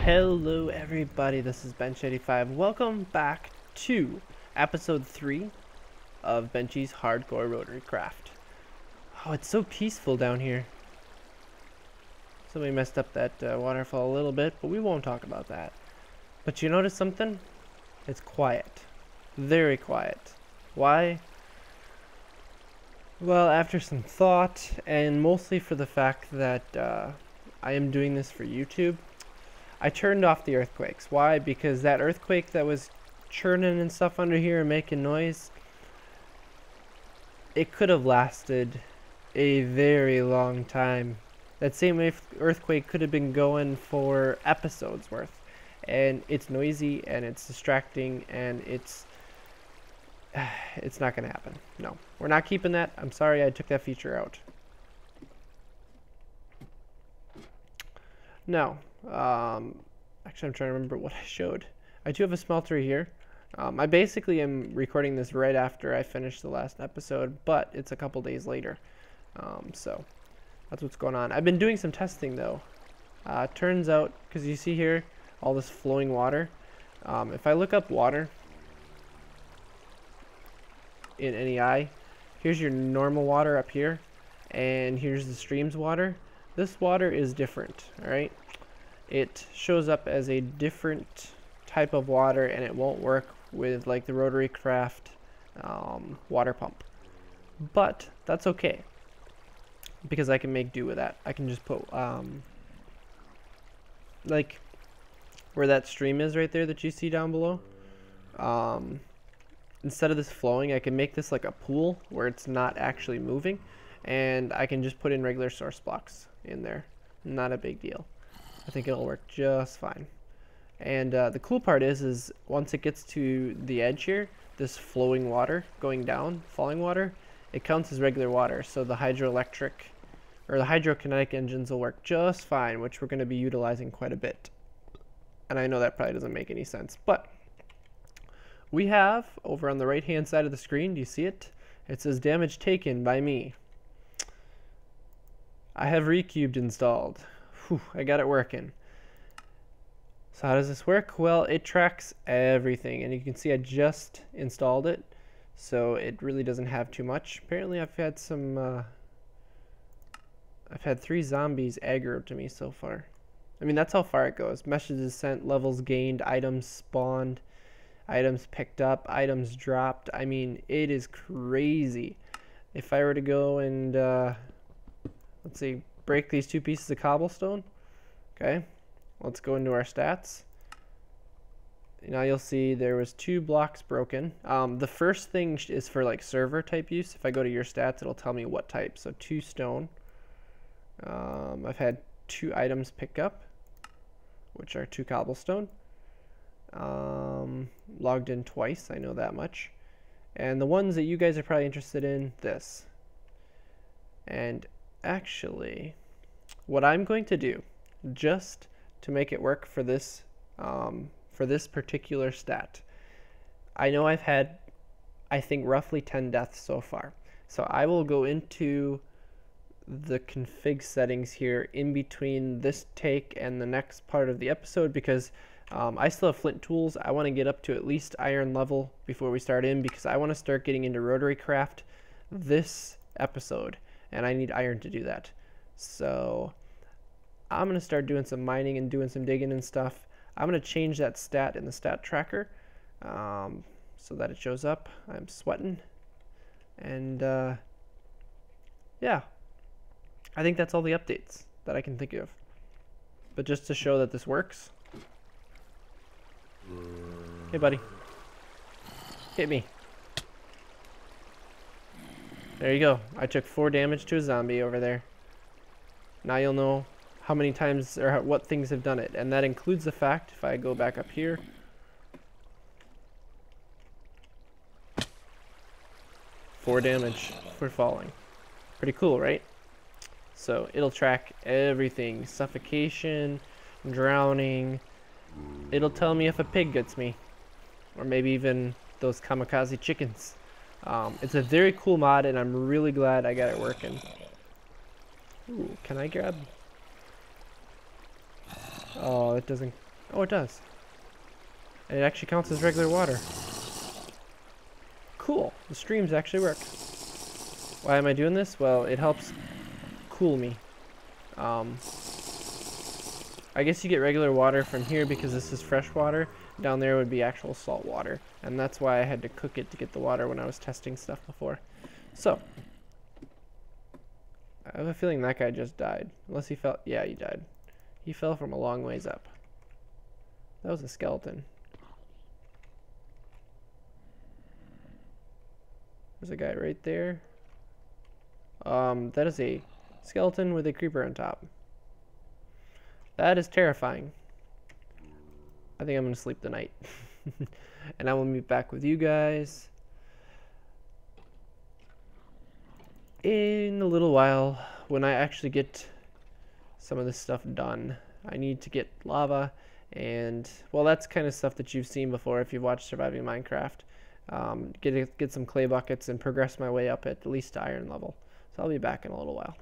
Hello everybody, this is Benchy85. Welcome back to episode 3 of Benchy's Hardcore Rotarycraft. Oh, it's so peaceful down here. Somebody messed up that waterfall a little bit, but we won't talk about that. But you notice something? It's quiet. Very quiet. Why? Well, after some thought, and mostly for the fact that I am doing this for YouTube, I turned off the earthquakes. Why? Because that earthquake that was churning and stuff under here and making noise, it could have lasted a very long time. That same earthquake could have been going for episodes worth. And it's noisy and it's distracting and it's not going to happen. No, we're not keeping that. I'm sorry I took that feature out. No. Actually, I'm trying to remember what I showed. I do have a smeltery here. I basically am recording this right after I finished the last episode, but it's a couple days later. So that's what's going on. I've been doing some testing though. Turns out, because you see here, all this flowing water. If I look up water in NEI, here's your normal water up here, and here's the stream's water. This water is different, alright? It shows up as a different type of water, and it won't work with like the Rotarycraft water pump. But that's okay, because I can make do with that. I can just put like where that stream is right there that you see down below. Instead of this flowing, I can make this like a pool where it's not actually moving, and I can just put in regular source blocks in there. Not a big deal. I think it'll work just fine. And the cool part is once it gets to the edge here, this flowing water going down, falling water, it counts as regular water. So the hydroelectric or the hydrokinetic engines will work just fine, which we're going to be utilizing quite a bit. And I know that probably doesn't make any sense, but we have over on the right hand side of the screen, do you see it? It says damage taken by me. I have Recubed installed. Whew, I got it working. So how does this work? Well, it tracks everything, and you can see I just installed it, so it really doesn't have too much. Apparently I've had some I've had 3 zombies aggro to me so far. I mean, that's how far it goes. Messages sent, levels gained, items spawned, items picked up, items dropped. I mean, it is crazy. If I were to go and let's see, break these 2 pieces of cobblestone. Okay, let's go into our stats. Now you'll see there was 2 blocks broken. The first thing is for like server type use. If I go to your stats, it'll tell me what type. So 2 stone. I've had 2 items pick up, which are 2 cobblestone. Logged in twice, I know that much. And the ones that you guys are probably interested in, this. And actually, what I'm going to do, just to make it work for this particular stat, I know I've had, I think, roughly 10 deaths so far. So I will go into the config settings here in between this take and the next part of the episode, because I still have flint tools. I want to get up to at least iron level before we start in, because I want to start getting into Rotarycraft this episode, and I need iron to do that. So I'm going to start doing some mining and doing some digging and stuff. I'm going to change that stat in the stat tracker so that it shows up. I'm sweating. And yeah, I think that's all the updates that I can think of. But just to show that this works. Hey, buddy. Hit me. There you go. I took 4 damage to a zombie over there. Now you'll know how many times or what things have done it. And that includes the fact, if I go back up here, 4 damage for falling. Pretty cool, right? So it'll track everything. Suffocation, drowning. It'll tell me if a pig gets me. Or maybe even those kamikaze chickens. It's a very cool mod, and I'm really glad I got it working. Ooh, can I grab... Oh, it doesn't Oh, it does. And it actually counts as regular water. Cool. The streams actually work. Why am I doing this? Well, it helps cool me. I guess you get regular water from here because this is fresh water. Down there would be actual salt water. And that's why I had to cook it to get the water when I was testing stuff before. So, I have a feeling that guy just died. Unless he fell. Yeah, he died. He fell from a long ways up. That was a skeleton. There's a guy right there. That is a skeleton with a creeper on top. That is terrifying. I think I'm gonna sleep tonight. And I will meet back with you guys in a little while when I actually get some of this stuff done. I need to get lava and, well, that's kind of stuff that you've seen before if you've watched Surviving Minecraft. Get some clay buckets and progress my way up at least to iron level. So I'll be back in a little while.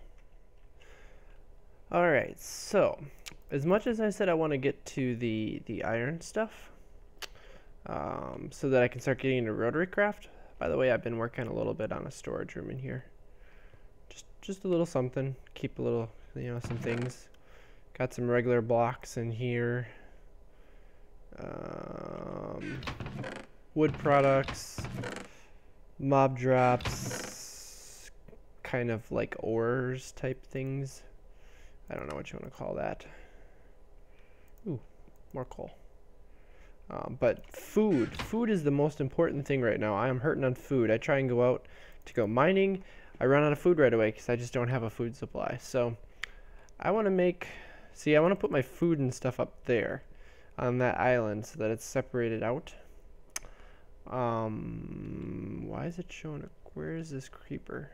Alright, so as much as I said I want to get to the iron stuff, so that I can start getting into Rotarycraft. By the way, I've been working a little bit on a storage room in here. Just a little something. Keep a little, some things. Got some regular blocks in here. Wood products. Mob drops. Kind of like ores type things. I don't know what you want to call that. Ooh, more coal. But food is the most important thing right now. I am hurting on food. I try and go out to go mining. I run out of food right away because I just don't have a food supply. So I want to I want to put my food and stuff up there on that island so that it's separated out. Why is it showing where is this creeper?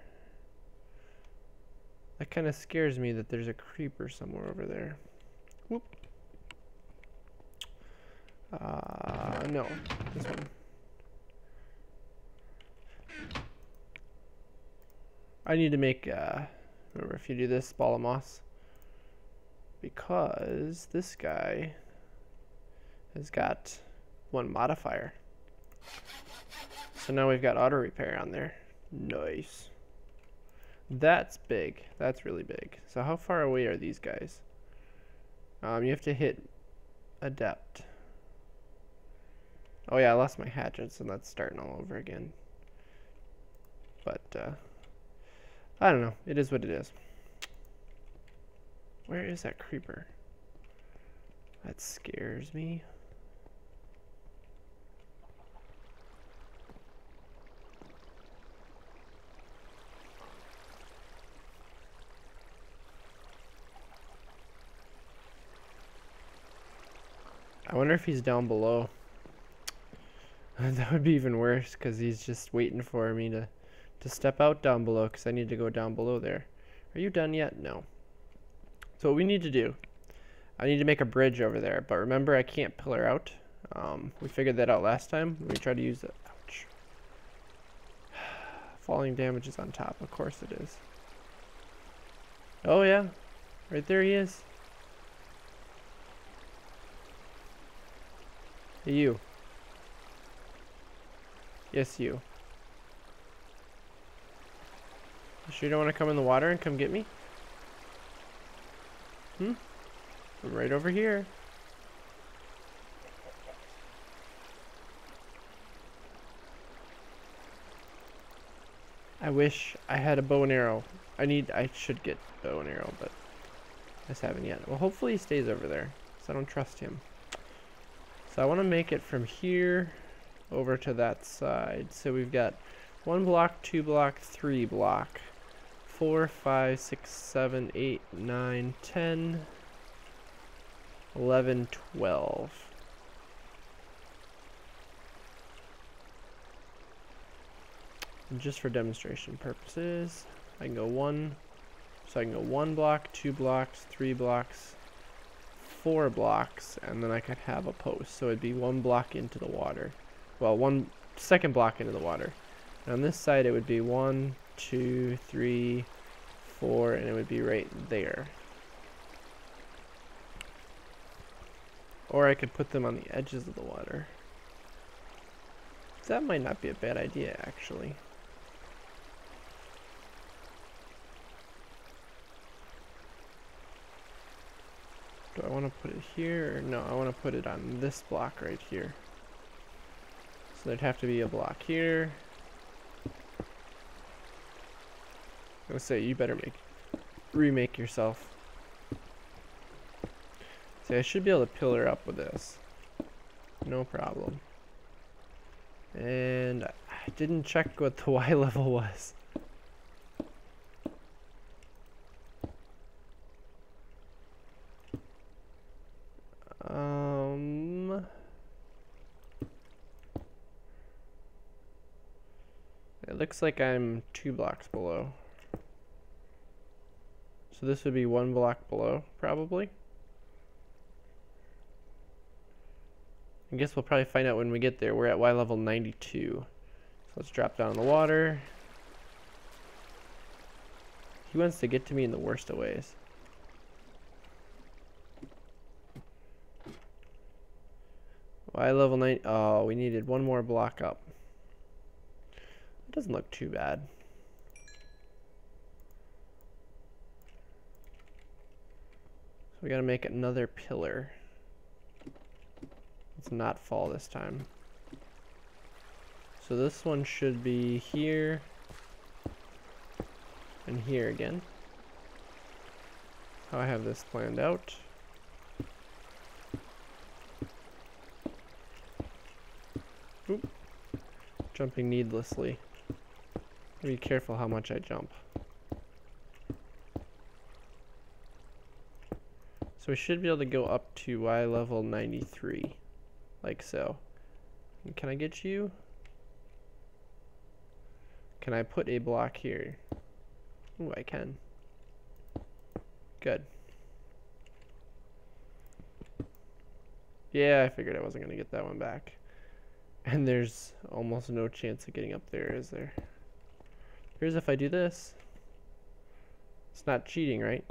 That kind of scares me that there's a creeper somewhere over there. Whoop. No, this one. I need to make, remember if you do this, ball of moss. Because this guy has got one modifier. So now we've got auto repair on there. Nice. That's big. That's really big. So how far away are these guys? You have to hit adept. Oh yeah, I lost my hatchets, and that's starting all over again. But, I don't know. It is what it is. Where is that creeper? That scares me. I wonder if he's down below. That would be even worse because he's just waiting for me to step out down below because I need to go down below there. Are you done yet? No. So what we need to do, I need to make a bridge over there, but remember I can't pillar out. We figured that out last time. We tried to use it. Ouch. Falling damage is on top. Of course it is. Oh yeah. Right there he is. Hey, you. Yes, you. You sure you don't want to come in the water and come get me? I'm right over here. I wish I had a bow and arrow. I should get bow and arrow, but I just haven't yet. Well, hopefully he stays over there, because I don't trust him. So I want to make it from here over to that side. So we've got 1 block, 2 block, 3 block, 4, 5, 6, 7, 8, 9, 10, 11, 12. And just for demonstration purposes, I can go 1. So I can go 1 block, 2 blocks, 3 blocks, 4 blocks, and then I could have a post. So it'd be 1 block into the water. Well, 1 second block into the water. And on this side, it would be 1, 2, 3, 4, and it would be right there. Or I could put them on the edges of the water. That might not be a bad idea, actually. Do I want to put it here? Or no, I want to put it on this block right here. So there'd have to be a block here. I would say you better remake yourself. See, I should be able to pillar up with this. No problem. And I didn't check what the Y level was. It looks like I'm 2 blocks below. So this would be 1 block below, probably. I guess we'll probably find out when we get there. We're at Y level 92. So let's drop down in the water. He wants to get to me in the worst of ways. Y level 9. Oh, we needed 1 more block up. It doesn't look too bad. So we gotta make another pillar. Let's not fall this time. So this one should be here and here again. How I have this planned out. Oop. Jumping needlessly. Be careful how much I jump. So we should be able to go up to Y level 93. Like so. And can I get you? Can I put a block here? Ooh, I can. Good. Yeah, I figured I wasn't going to get that one back. And there's almost no chance of getting up there, is there? Here's if I do this. It's not cheating, right?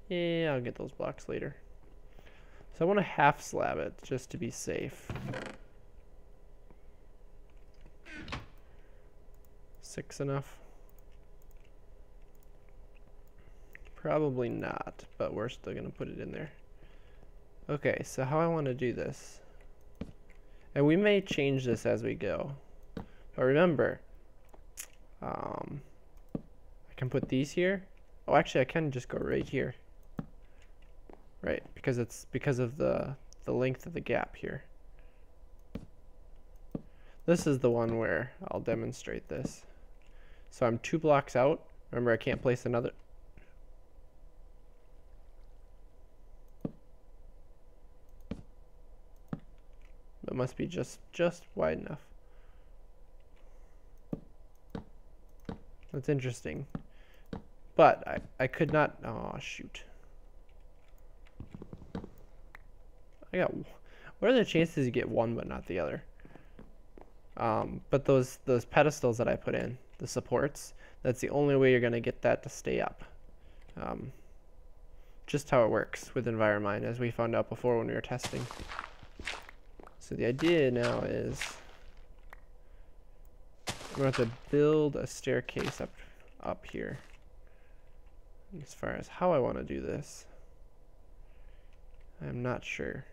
Yeah, I'll get those blocks later. So I want to half slab it, just to be safe. 6 enough? Probably not, but we're still going to put it in there. Okay, so how I want to do this. And we may change this as we go. But remember, I can put these here. Oh, actually, I can just go right here. Right, because it's because of the length of the gap here. This is the one where I'll demonstrate this. So I'm 2 blocks out. Remember, I can't place another. It must be just wide enough. That's interesting. But I could not. Oh, shoot. What are the chances you get one but not the other? But those pedestals that I put in, the supports, that's the only way you're going to get that to stay up. Just how it works with Enviromine, as we found out before when we were testing. So the idea now is we're going to have to build a staircase up here. As far as how I want to do this, I'm not sure.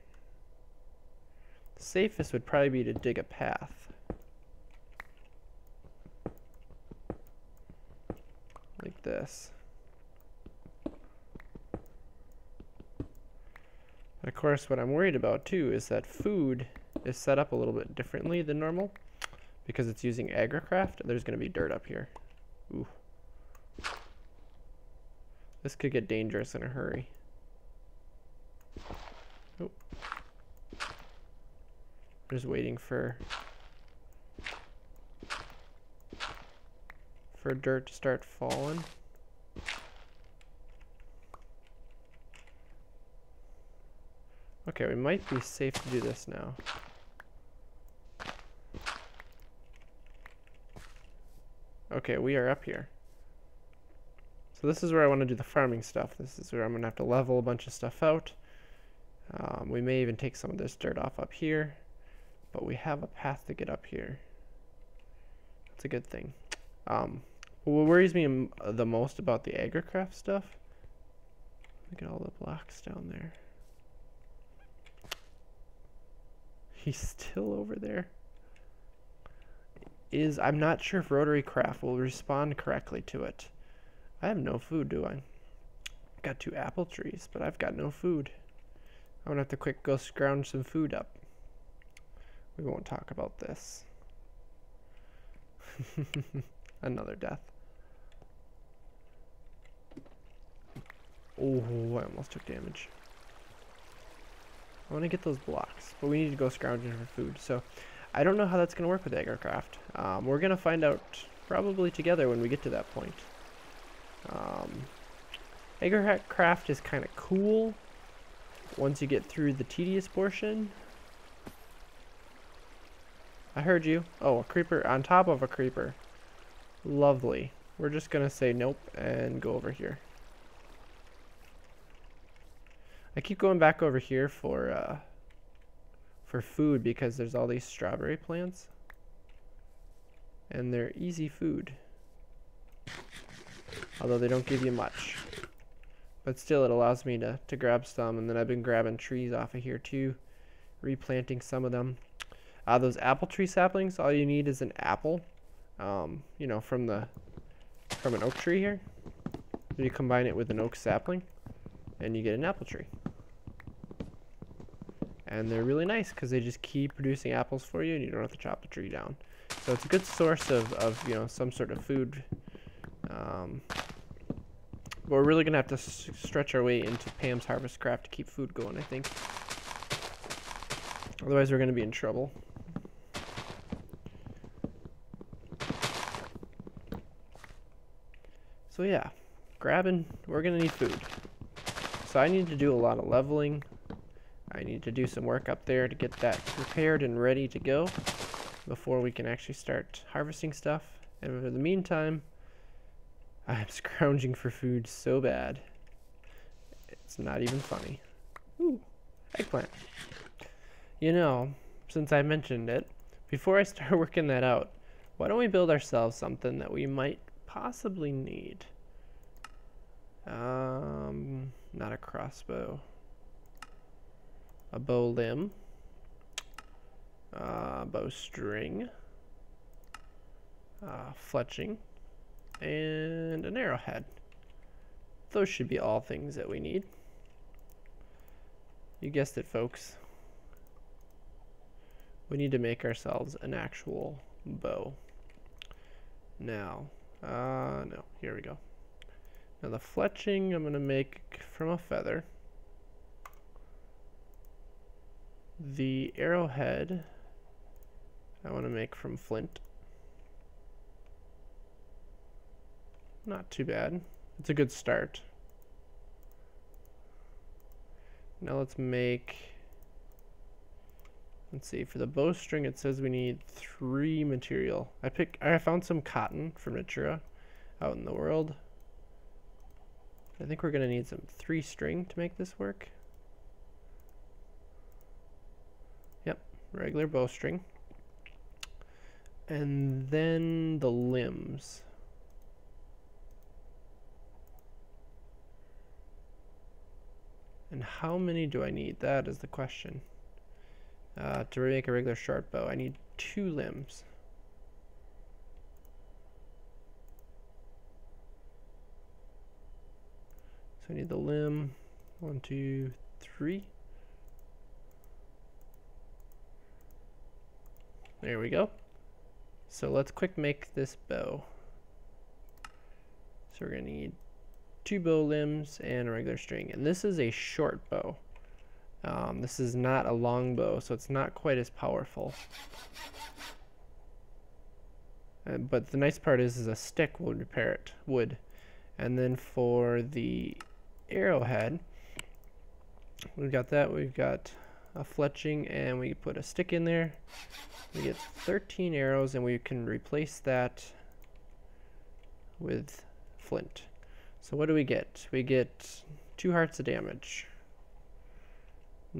The safest would probably be to dig a path. Like this. And of course, what I'm worried about too is that food is set up a little bit differently than normal because it's using Rotarycraft. There's going to be dirt up here. Ooh. This could get dangerous in a hurry. Oh. Just waiting for dirt to start falling. Okay, we might be safe to do this now. Okay, we are up here. So this is where I want to do the farming stuff. This is where I'm going to have to level a bunch of stuff out. We may even take some of this dirt off up here, but we have a path to get up here. That's a good thing. What worries me the most about the Rotarycraft stuff, look at all the blocks down there. He's still over there. I'm not sure if Rotarycraft will respond correctly to it. I have no food, do I? Got 2 apple trees, but I've got no food. I'm gonna have to quick go scrounge some food up. We won't talk about this. Another death. Oh, I almost took damage. I want to get those blocks, but we need to go scrounging for food. So I don't know how that's going to work with Rotarycraft. We're going to find out probably together when we get to that point. Rotarycraft is kind of cool once you get through the tedious portion. I heard you. Oh, a creeper on top of a creeper. Lovely. We're just going to say nope and go over here. I keep going back over here for food because there's all these strawberry plants. And they're easy food. Although they don't give you much. But still it allows me to grab some, and then I've been grabbing trees off of here too. Replanting some of them. Those apple tree saplings, all you need is an apple. You know, from an oak tree here. You combine it with an oak sapling and you get an apple tree. And they're really nice because they just keep producing apples for you and you don't have to chop the tree down. So it's a good source of you know, some sort of food. But we're really going to have to stretch our way into Pam's Harvest Craft to keep food going, I think. Otherwise we're going to be in trouble. So yeah, we're going to need food. So I need to do a lot of leveling. I need to do some work up there to get that prepared and ready to go before we can actually start harvesting stuff. And in the meantime, I'm scrounging for food so bad. It's not even funny. Ooh, eggplant. You know, since I mentioned it, before I start working that out, why don't we build ourselves something that we might possibly need? Not a crossbow. A bow limb. Bowstring. Fletching. And an arrowhead. Those should be all things that we need. You guessed it, folks. We need to make ourselves an actual bow. Now, no, here we go. Now the fletching I'm going to make from a feather. The arrowhead I want to make from flint. Not too bad. It's a good start. Now let's see, for the bowstring it says we need 3 material. I found some cotton from Natura out in the world. I think we're gonna need some 3 string to make this work. Yep, regular bowstring. And then the limbs. And how many do I need? That is the question. To make a regular short bow, I need 2 limbs. So I need the limb. 1, 2, 3. There we go. So let's quick make this bow. So we're gonna need 2 bow limbs and a regular string, and this is a short bow. This is not a long bow, so it's not quite as powerful. But the nice part is a stick will repair it, wood. And then for the arrowhead, we've got that. We've got a fletching, and we put a stick in there. We get 13 arrows, and we can replace that with flint. So what do we get? We get 2 hearts of damage.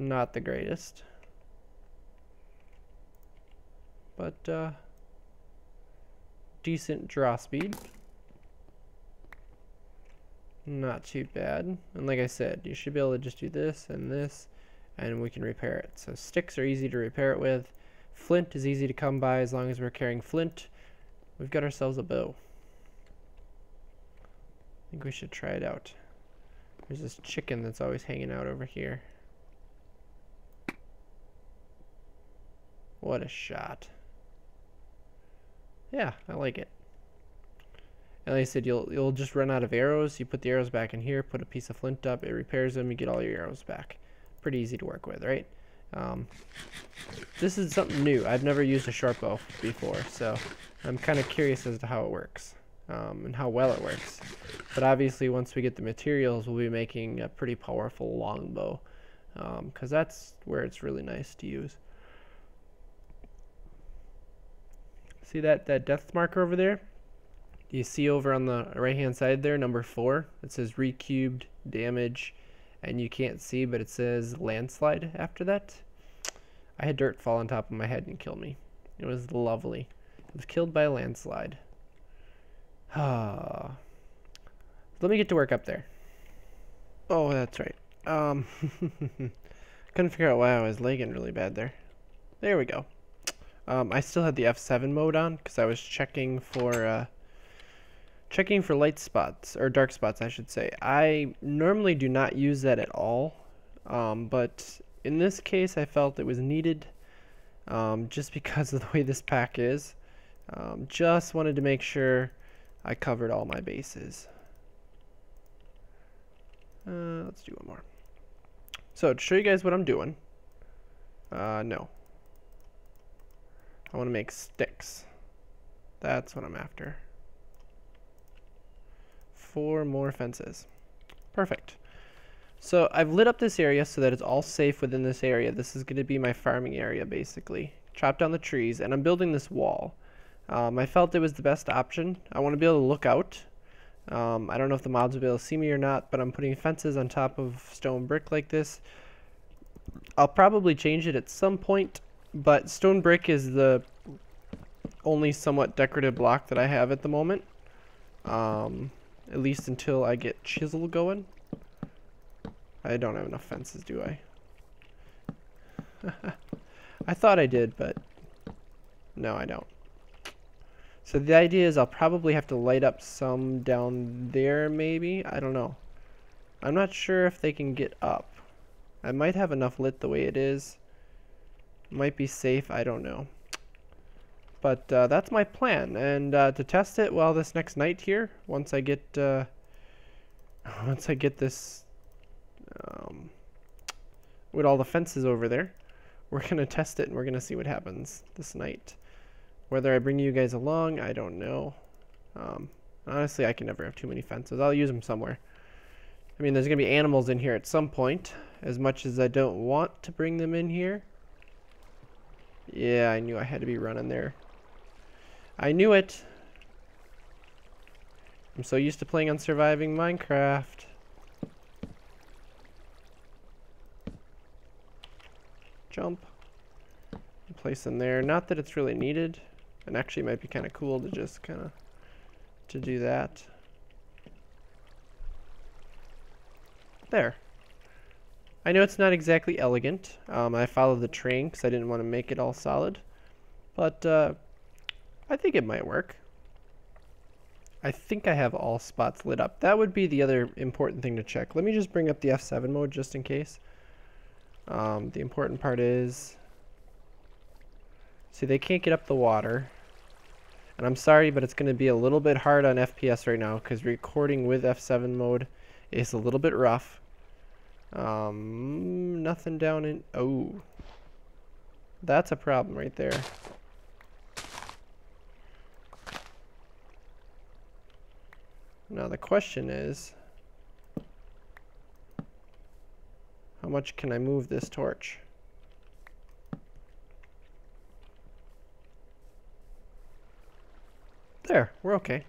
Not the greatest. But decent draw speed. Not too bad. And like I said, you should be able to just do this, and we can repair it. So sticks are easy to repair it with. Flint is easy to come by as long as we're carrying flint. We've got ourselves a bow. I think we should try it out. There's this chicken that's always hanging out over here. What a shot. Yeah, I like it. And like I said, you'll just run out of arrows. You put the arrows back in here, put a piece of flint up, it repairs them, you get all your arrows back. Pretty easy to work with, right? This is something new. I've never used a short bow before, so I'm kind of curious as to how it works, and how well it works. But obviously once we get the materials, we'll be making a pretty powerful longbow, because that's where it's really nice to use. See that death marker over there? You see over on the right hand side there, number 4, it says recubed damage, and you can't see, but it says landslide after that. I had dirt fall on top of my head and kill me. It was lovely. I was killed by a landslide. Let me get to work up there. Oh, that's right. Couldn't figure out why I was lagging really bad there. There we go. I still had the F7 mode on because I was checking for light spots, or dark spots I should say. I normally do not use that at all, but in this case I felt it was needed, just because of the way this pack is. Just wanted to make sure I covered all my bases. Let's do one more. So to show you guys what I'm doing, no. I want to make sticks. That's what I'm after. 4 more fences. Perfect. So I've lit up this area so that it's all safe within this area. This is going to be my farming area basically. Chop down the trees, and I'm building this wall. I felt it was the best option. I want to be able to look out. I don't know if the mobs will be able to see me or not, but I'm putting fences on top of stone brick like this. I'll probably change it at some point, but stone brick is the only somewhat decorative block that I have at the moment. At least until I get chisel going. I don't have enough fences, do I? I thought I did, but no, I don't. So the idea is I'll probably have to light up some down there, maybe? I don't know. I'm not sure if they can get up. I might have enough lit the way it is. Might be safe, I don't know. But that's my plan, and to test it, well, this next night here, once I get this, with all the fences over there, we're gonna test it and we're gonna see what happens this night. Whether I bring you guys along, I don't know. Honestly, I can never have too many fences. I'll use them somewhere. I mean, there's gonna be animals in here at some point, as much as I don't want to bring them in here. Yeah, I knew I had to be running there. I knew it. I'm so used to playing on surviving Minecraft. Jump. Place in there. Not that it's really needed. And actually it might be kind of cool to just kind of to do that. There. I know it's not exactly elegant. I followed the train because I didn't want to make it all solid. But I think it might work. I think I have all spots lit up. That would be the other important thing to check. Let me just bring up the F7 mode just in case. The important part is, see, they can't get up the water. And I'm sorry, but it's going to be a little bit hard on FPS right now because recording with F7 mode is a little bit rough. Nothing down in, oh, that's a problem right there. Now the question is, how much can I move this torch? There, we're okay.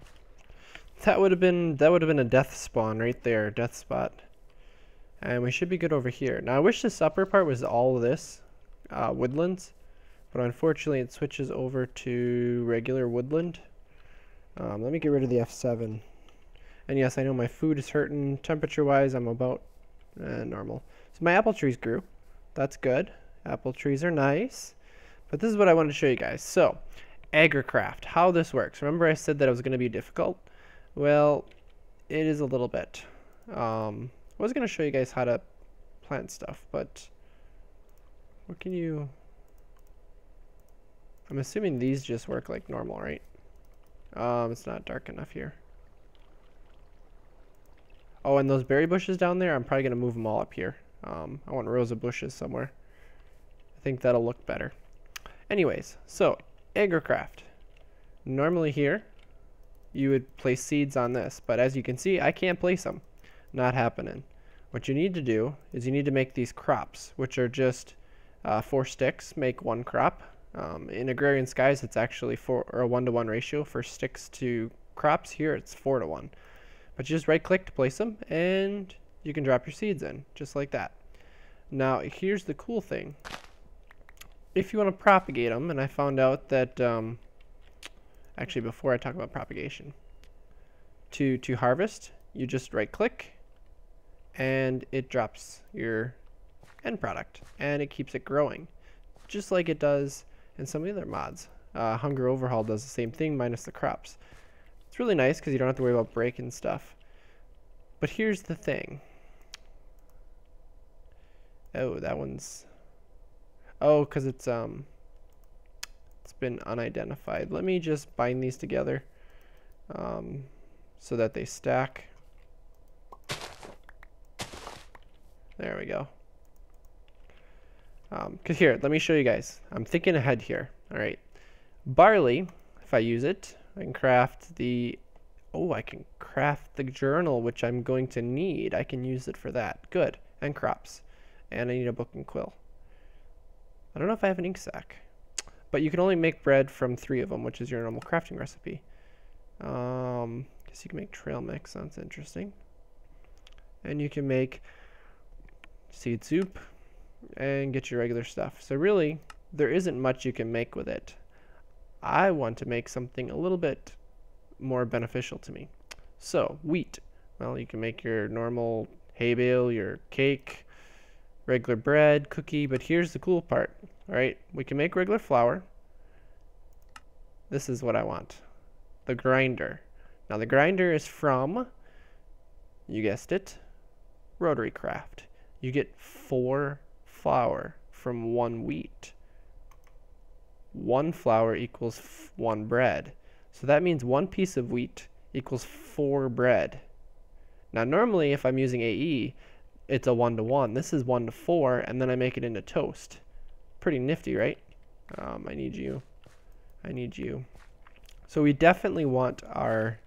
That would have been a death spawn right there, death spot. And we should be good over here. Now I wish this upper part was all of this woodlands, but unfortunately it switches over to regular woodland. Let me get rid of the F7. And yes, I know my food is hurting. Temperature-wise, I'm about normal. So my apple trees grew. That's good. Apple trees are nice. But this is what I wanted to show you guys. So, Rotarycraft, how this works. Remember I said that it was going to be difficult? Well, it is a little bit. I was going to show you guys how to plant stuff, but what can you... I'm assuming these just work like normal, right? It's not dark enough here. Oh, and those berry bushes down there, I'm probably going to move them all up here. I want rows of bushes somewhere. I think that'll look better. Anyways, so, Rotarycraft. Normally here, you would place seeds on this, but as you can see, I can't place them. Not happening. What you need to do is you need to make these crops, which are just 4 sticks make 1 crop. In Agrarian Skies, it's actually a 1-to-1 ratio for sticks to crops. Here, it's 4-to-1. But you just right-click to place them, and you can drop your seeds in, just like that. Now, here's the cool thing. If you want to propagate them, and I found out that, actually before I talk about propagation, to harvest, you just right-click, and it drops your end product, and it keeps it growing, just like it does in some of the other mods. Hunger Overhaul does the same thing, minus the crops. It's really nice because you don't have to worry about breaking stuff. But here's the thing. Oh, that one's... Oh, because it's been unidentified. Let me just bind these together so that they stack. There we go. Because here, let me show you guys. I'm thinking ahead here. All right. Barley, if I use it, I can craft the... Oh, I can craft the journal, which I'm going to need. I can use it for that. Good. And crops. And I need a book and quill. I don't know if I have an ink sac. But you can only make bread from 3 of them, which is your normal crafting recipe. Guess you can make trail mix. Sounds interesting. And you can make seed soup and get your regular stuff. So really, there isn't much you can make with it. I want to make something a little bit more beneficial to me. So, wheat. Well, you can make your normal hay bale, your cake, regular bread, cookie, but here's the cool part. All right, we can make regular flour. This is what I want. The grinder. Now the grinder is from, you guessed it, Rotarycraft. You get 4 flour from 1 wheat. 1 flour equals 1 bread. So that means 1 piece of wheat equals 4 bread. Now normally if I'm using AE, it's a 1-to-1. This is 1-to-4, and then I make it into toast. Pretty nifty, right? I need you. I need you. So we definitely want our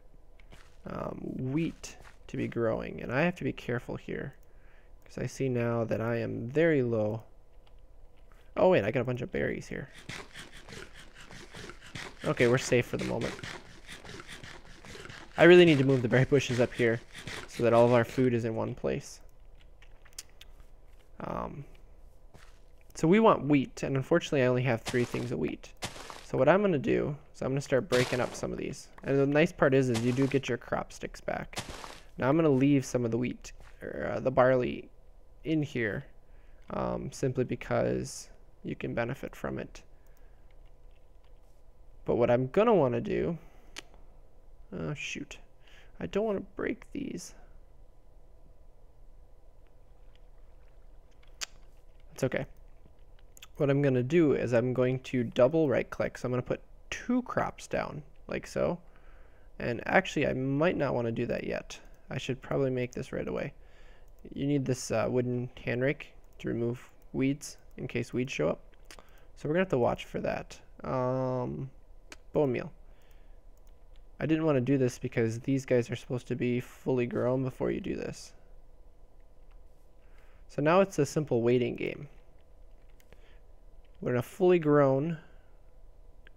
wheat to be growing, and I have to be careful here because I see now that I am very low. Oh wait, I got a bunch of berries here. Okay, we're safe for the moment. I really need to move the berry bushes up here so that all of our food is in one place. So we want wheat, and unfortunately I only have 3 things of wheat. So what I'm going to do is I'm going to start breaking up some of these. And the nice part is you do get your crop sticks back. Now I'm going to leave some of the wheat, or the barley, in here, simply because you can benefit from it. But what I'm going to want to do, oh shoot, I don't want to break these. It's okay. What I'm going to do is I'm going to double right click. So I'm going to put 2 crops down like so. And actually I might not want to do that yet. I should probably make this right away. You need this wooden hand rake to remove weeds in case weeds show up. So we're going to have to watch for that. Bone meal. I didn't want to do this because these guys are supposed to be fully grown before you do this. So now it's a simple waiting game. When a fully grown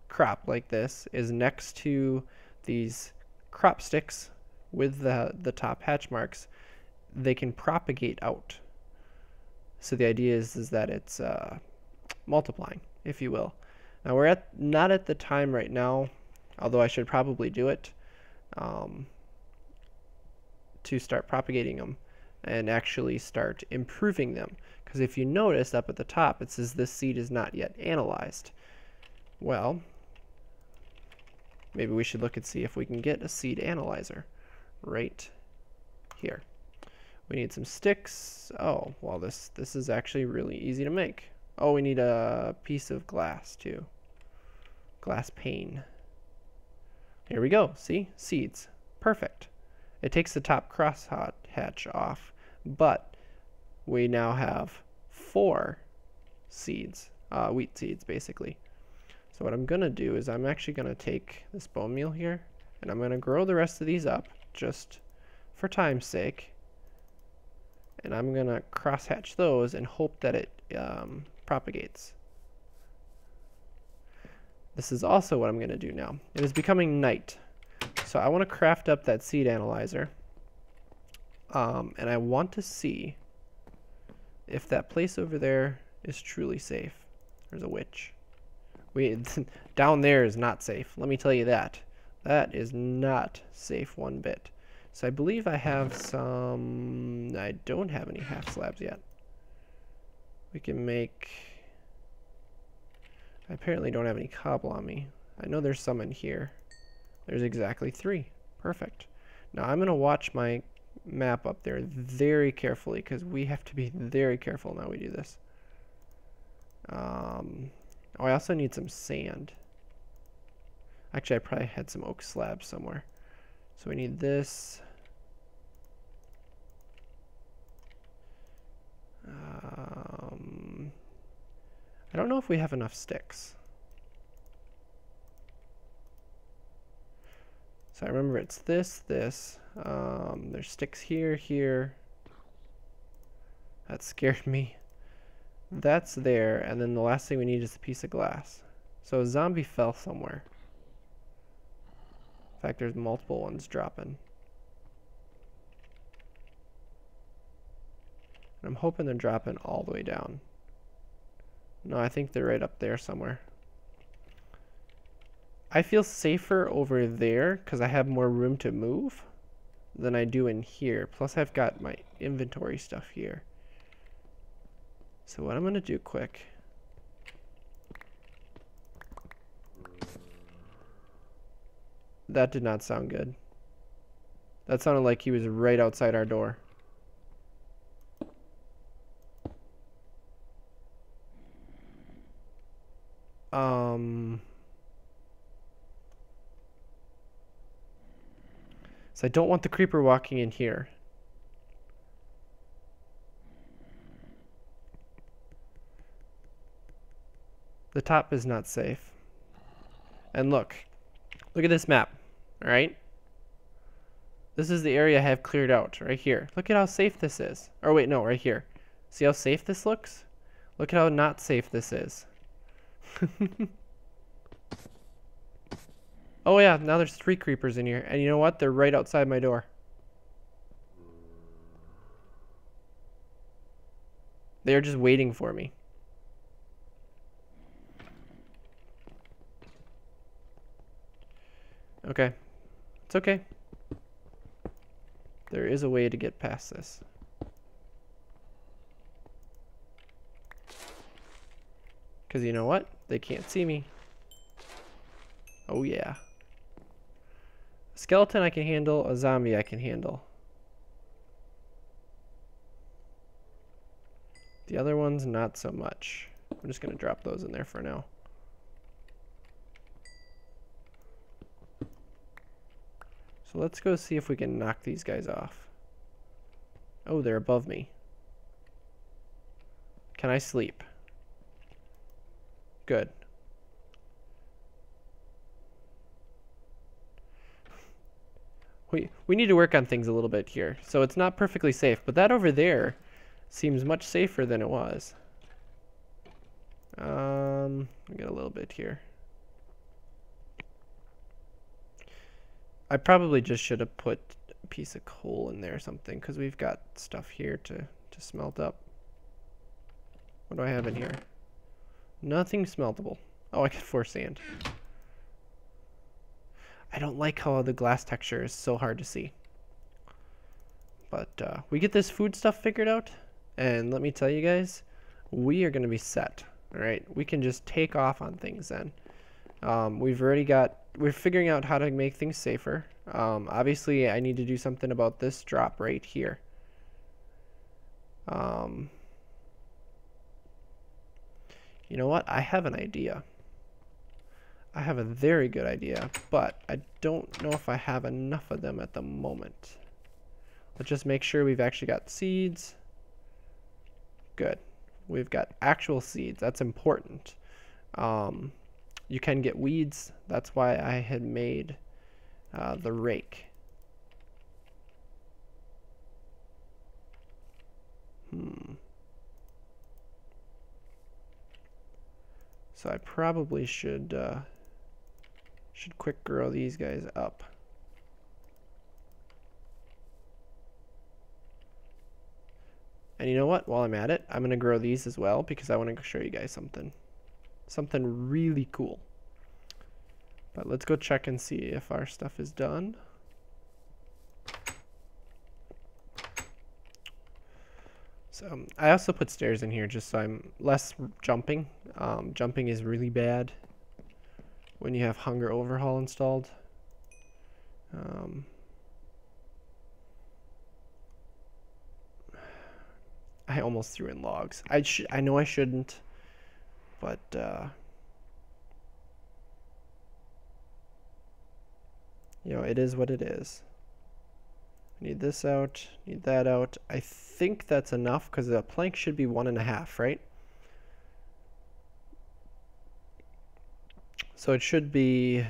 crop like this is next to these crop sticks with the top hatch marks, they can propagate out. So the idea is that it's multiplying, if you will. Now we're not at the time right now, although I should probably do it, to start propagating them and actually start improving them. Because if you notice up at the top, it says this seed is not yet analyzed. Well, maybe we should look and see if we can get a seed analyzer right here. We need some sticks. Oh, well, this is actually really easy to make. Oh, we need a piece of glass too. Glass pane. Here we go. See? Seeds. Perfect. It takes the top crosshatch off, but we now have 4 seeds, wheat seeds basically. So what I'm going to do is I'm actually going to take this bone meal here, and I'm going to grow the rest of these up just for time's sake. And I'm going to crosshatch those and hope that it propagates. This is also what I'm going to do now. It is becoming night. So I want to craft up that seed analyzer. And I want to see if that place over there is truly safe. There's a witch. Down there is not safe. Let me tell you that. That is not safe one bit. So I believe I have some... I don't have any half slabs yet. We can make... I apparently don't have any cobble on me. I know there's some in here. There's exactly 3. Perfect. Now I'm going to watch my map up there very carefully because we have to be very careful now we do this. Oh, I also need some sand. Actually, I probably had some oak slabs somewhere. So we need this. I don't know if we have enough sticks. So I remember it's this. There's sticks here. That scared me. That's there, and then the last thing we need is a piece of glass. So a zombie fell somewhere. In fact, there's multiple ones dropping. And I'm hoping they're dropping all the way down. No, I think they're right up there somewhere. I feel safer over there because I have more room to move than I do in here. Plus I've got my inventory stuff here. So what I'm going to do quick. That did not sound good. That sounded like he was right outside our door. So I don't want the creeper walking in here. The top is not safe. And look at this map, all right? This is the area I have cleared out right here. Look at how safe this is. Or wait, no, right here. See how safe this looks? Look at how not safe this is. Oh yeah, now there's 3 creepers in here. And you know what? They're right outside my door. They're just waiting for me. Okay. It's okay. There is a way to get past this. Because you know what? They can't see me. Oh yeah. A skeleton I can handle, a zombie I can handle. The other ones, not so much. I'm just going to drop those in there for now. So let's go see if we can knock these guys off. Oh, they're above me. Can I sleep? Good. We need to work on things a little bit here. So it's not perfectly safe, but that over there seems much safer than it was. We got a little bit here. I probably just should have put a piece of coal in there or something because we've got stuff here to smelt up. What do I have in here? Nothing smeltable. Oh, I get 4 sand. I don't like how the glass texture is so hard to see. But we get this food stuff figured out, and let me tell you guys, we are going to be set. All right, we can just take off on things then. We're figuring out how to make things safer. Obviously, I need to do something about this drop right here. You know what? I have an idea. I have a very good idea, but I don't know if I have enough of them at the moment. Let's just make sure we've actually got seeds. Good. We've got actual seeds. That's important. You can get weeds. That's why I had made the rake. So I probably should quick grow these guys up. And you know what? While I'm at it, I'm going to grow these as well because I want to show you guys something. Something really cool. But let's go check and see if our stuff is done. So I also put stairs in here just so I'm less jumping. Jumping is really bad when you have Hunger Overhaul installed. I almost threw in logs. I know I shouldn't, but you know, it is what it is. Need this out, need that out. I think that's enough because the plank should be 1.5, right? So it should be,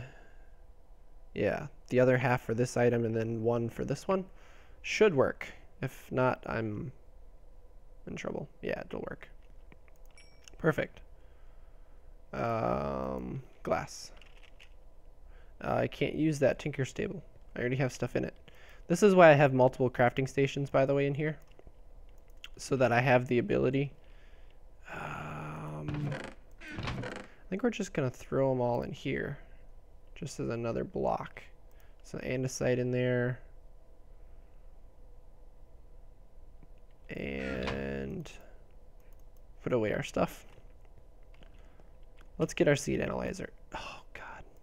yeah, the other half for this item and then 1 for this one. Should work. If not, I'm in trouble. Yeah, it'll work. Perfect. Glass. I can't use that tinker stable. I already have stuff in it. This is why I have multiple crafting stations, by the way, in here. So that I have the ability. I think we're just going to throw them all in here. Just as another block. So andesite in there. And put away our stuff. Let's get our seed analyzer. Oh, God.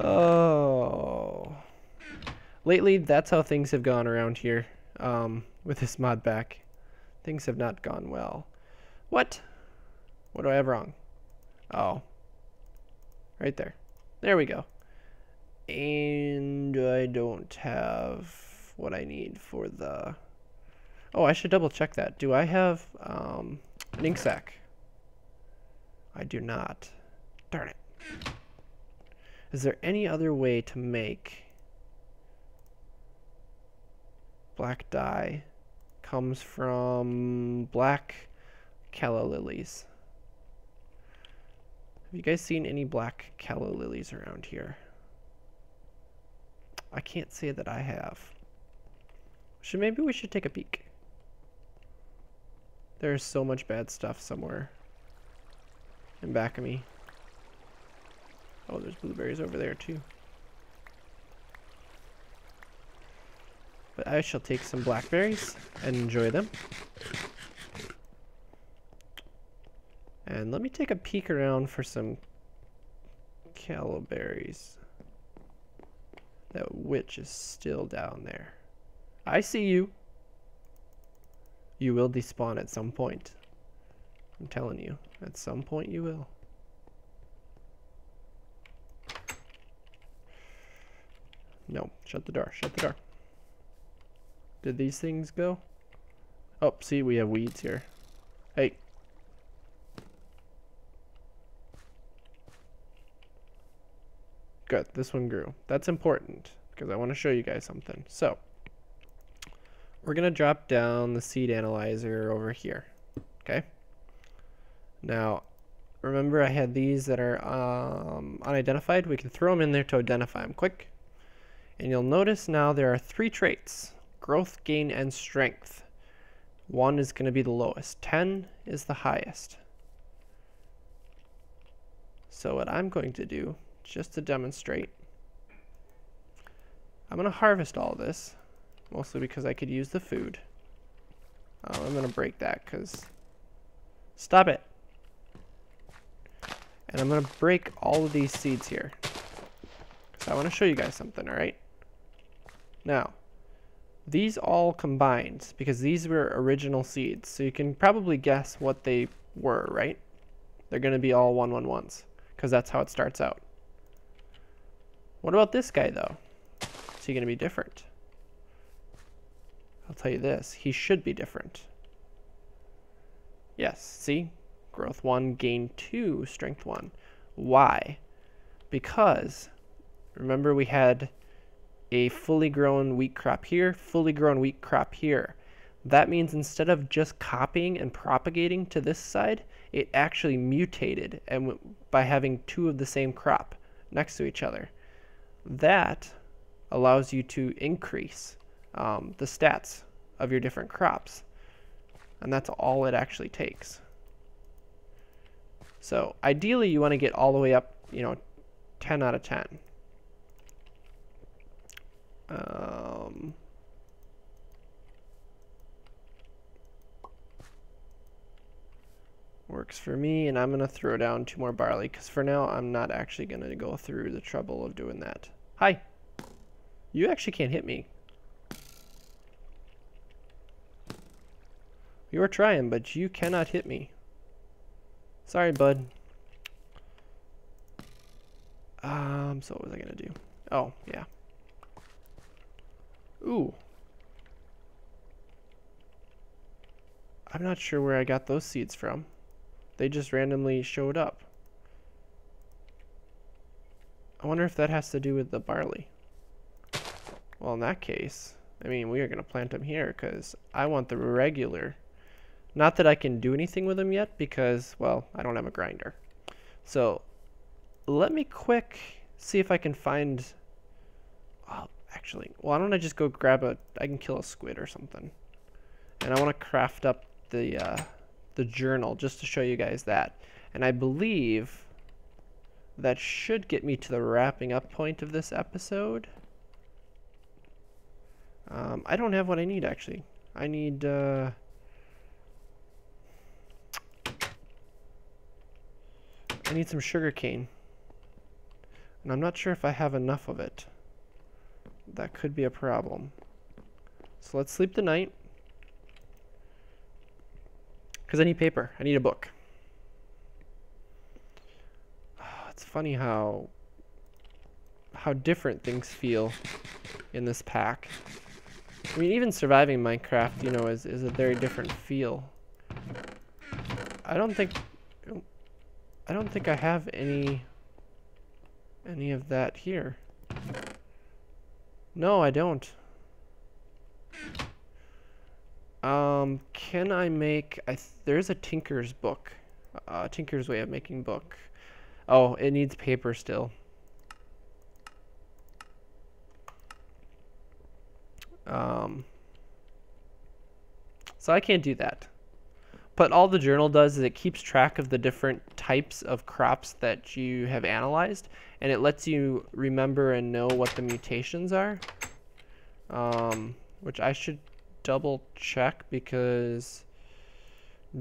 Oh. Lately, that's how things have gone around here with this mod pack. Things have not gone well. What? What do I have wrong? Oh. Right there. There we go. And I don't have what I need for the... Oh, I should double check that. Do I have an ink sac? I do not. Darn it. Is there any other way to make black dye? Comes from black calla lilies. Have you guys seen any black calla lilies around here? I can't say that I have. Maybe we should take a peek. There's so much bad stuff somewhere in back of me. Oh, there's blueberries over there too. But I shall take some blackberries and enjoy them. And let me take a peek around for some calla berries. That witch is still down there. I see you. You will despawn at some point. I'm telling you, at some point you will. No, shut the door, shut the door. Did these things go? Oh, see, we have weeds here. Hey. Good, this one grew. That's important, because I want to show you guys something. So, we're going to drop down the seed analyzer over here. Okay? Now, remember I had these that are unidentified. We can throw them in there to identify them quick. And you'll notice now there are 3 traits. growth, gain, and strength. 1 is going to be the lowest. 10 is the highest. So what I'm going to do, just to demonstrate, I'm going to harvest all this, mostly because I could use the food. I'm going to break that because... Stop it! And I'm going to break all of these seeds here. So I want to show you guys something, alright? Now, these all combined, because these were original seeds, so you can probably guess what they were, right? They're going to be all 111s, because that's how it starts out. What about this guy, though? Is he going to be different? I'll tell you this, he should be different. Yes, see? Growth 1, gain 2, strength 1. Why? Because, remember we had a fully grown wheat crop here, fully grown wheat crop here. That means instead of just copying and propagating to this side, it actually mutated and by having 2 of the same crop next to each other. That allows you to increase the stats of your different crops. And that's all it actually takes. So ideally you want to get all the way up, 10 out of 10. Works for me, and I'm going to throw down 2 more barley, because for now I'm not actually going to go through the trouble of doing that. Hi! You actually can't hit me. You were trying, but you cannot hit me. Sorry, bud. So what was I going to do? Oh, yeah. Ooh. I'm not sure where I got those seeds from. They just randomly showed up. I wonder if that has to do with the barley. Well, in that case, I mean, we are going to plant them here because I want the regular. Not that I can do anything with them yet because, well, I don't have a grinder. So let me quick see if I can find... Oh, actually, why don't I just go grab I can kill a squid or something. And I want to craft up the journal just to show you guys that. And I believe that should get me to the wrapping up point of this episode. I don't have what I need, actually. I need some sugar cane. And I'm not sure if I have enough of it. That could be a problem. So let's sleep the night. Because I need paper. I need a book. It's funny how different things feel in this pack. I mean, even surviving Minecraft, is a very different feel. I don't think I have any of that here. No, I don't. Can I make... there's a Tinker's book. Tinker's Way of Making Book. Oh, it needs paper still. So I can't do that. But all the journal does is it keeps track of the different types of crops that you have analyzed, and it lets you remember and know what the mutations are. Which I should double check because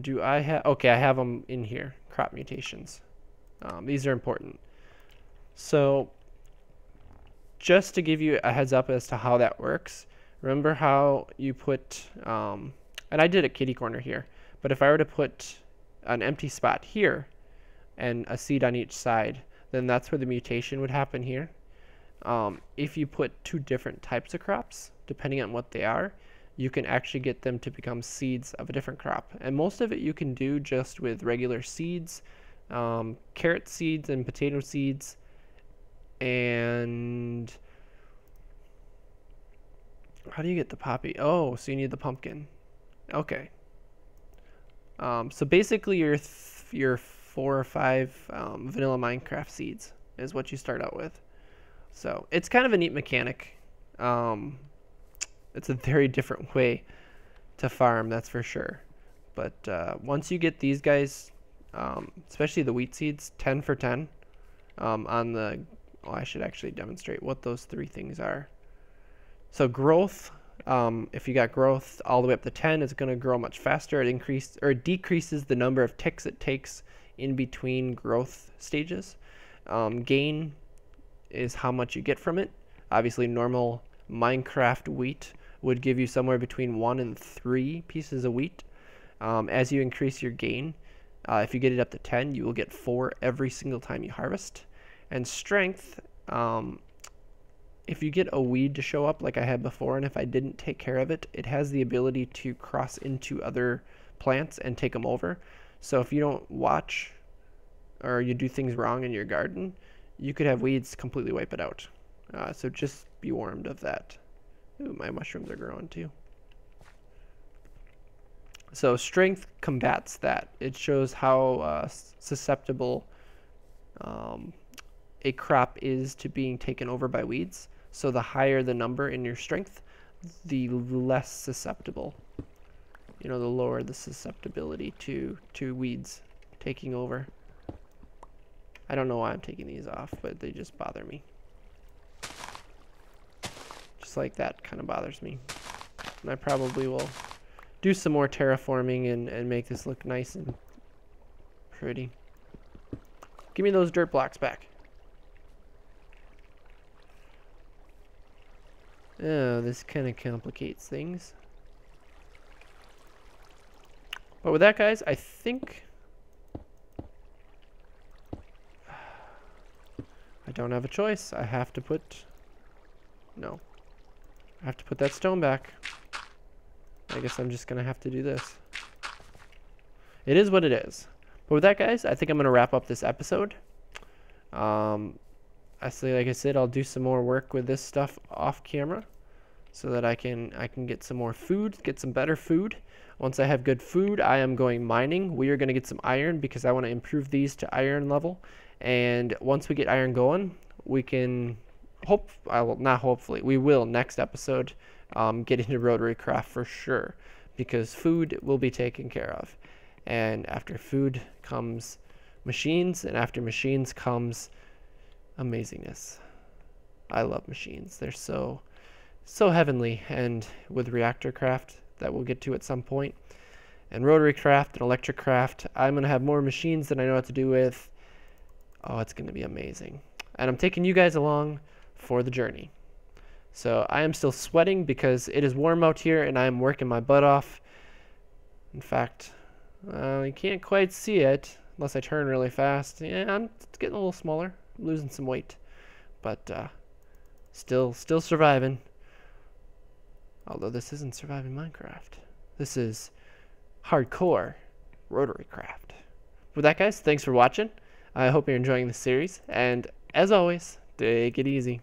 do I have... Okay, I have them in here. Crop mutations. These are important. So just to give you a heads up as to how that works, remember how you put... and I did a kitty corner here. But if I were to put an empty spot here and a seed on each side, then that's where the mutation would happen here. If you put 2 different types of crops, depending on what they are, you can actually get them to become seeds of a different crop. And most of it you can do just with regular seeds, carrot seeds and potato seeds, and... How do you get the poppy? Oh, so you need the pumpkin. Okay. So basically your 4 or 5 vanilla Minecraft seeds is what you start out with. So it's kind of a neat mechanic. it's a very different way to farm, that's for sure. But once you get these guys, especially the wheat seeds, 10 for 10 on the, oh, I should actually demonstrate what those three things are. So growth, if you got growth all the way up to 10, it's going to grow much faster. It decreases the number of ticks it takes in between growth stages. Gain is how much you get from it. Obviously, normal Minecraft wheat would give you somewhere between 1 and 3 pieces of wheat. As you increase your gain, if you get it up to 10, you will get 4 every single time you harvest. And strength, if you get a weed to show up like I had before, and if I didn't take care of it, it has the ability to cross into other plants and take them over. So if you don't watch or you do things wrong in your garden, you could have weeds completely wipe it out. So just be warned of that. Ooh, my mushrooms are growing too. So strength combats that. It shows how susceptible a crop is to being taken over by weeds. So the higher the number in your strength, the less susceptible. You know, the lower the susceptibility to weeds taking over. I don't know why I'm taking these off, but they just bother me. Just like that kind of bothers me. And I probably will do some more terraforming and make this look nice and pretty. Give me those dirt blocks back. Oh, this kind of complicates things. But with that, guys, I think I don't have a choice. I have to put... No. I have to put that stone back. I guess I'm just going to have to do this. It is what it is. But with that, guys, I think I'm going to wrap up this episode. Like I said, I'll do some more work with this stuff off camera so that I can get some more food, get some better food. Once I have good food, I am going mining. We are going to get some iron because I want to improve these to iron level. And once we get iron going, we can we will next episode get into Rotarycraft for sure, because food will be taken care of. And after food comes machines, and after machines comes amazingness. I love machines. They're so heavenly. And with Reactorcraft, that we'll get to at some point, and Rotarycraft and Electricraft, I'm going to have more machines than I know what to do with. Oh, it's going to be amazing. And I'm taking you guys along for the journey. So I am still sweating because it is warm out here and I am working my butt off. In fact, you can't quite see it unless I turn really fast. Yeah, it's getting a little smaller. I'm losing some weight. But still surviving. Although this isn't surviving Minecraft. This is hardcore Rotarycraft. With that, guys, thanks for watching. I hope you're enjoying the series. And as always, take it easy.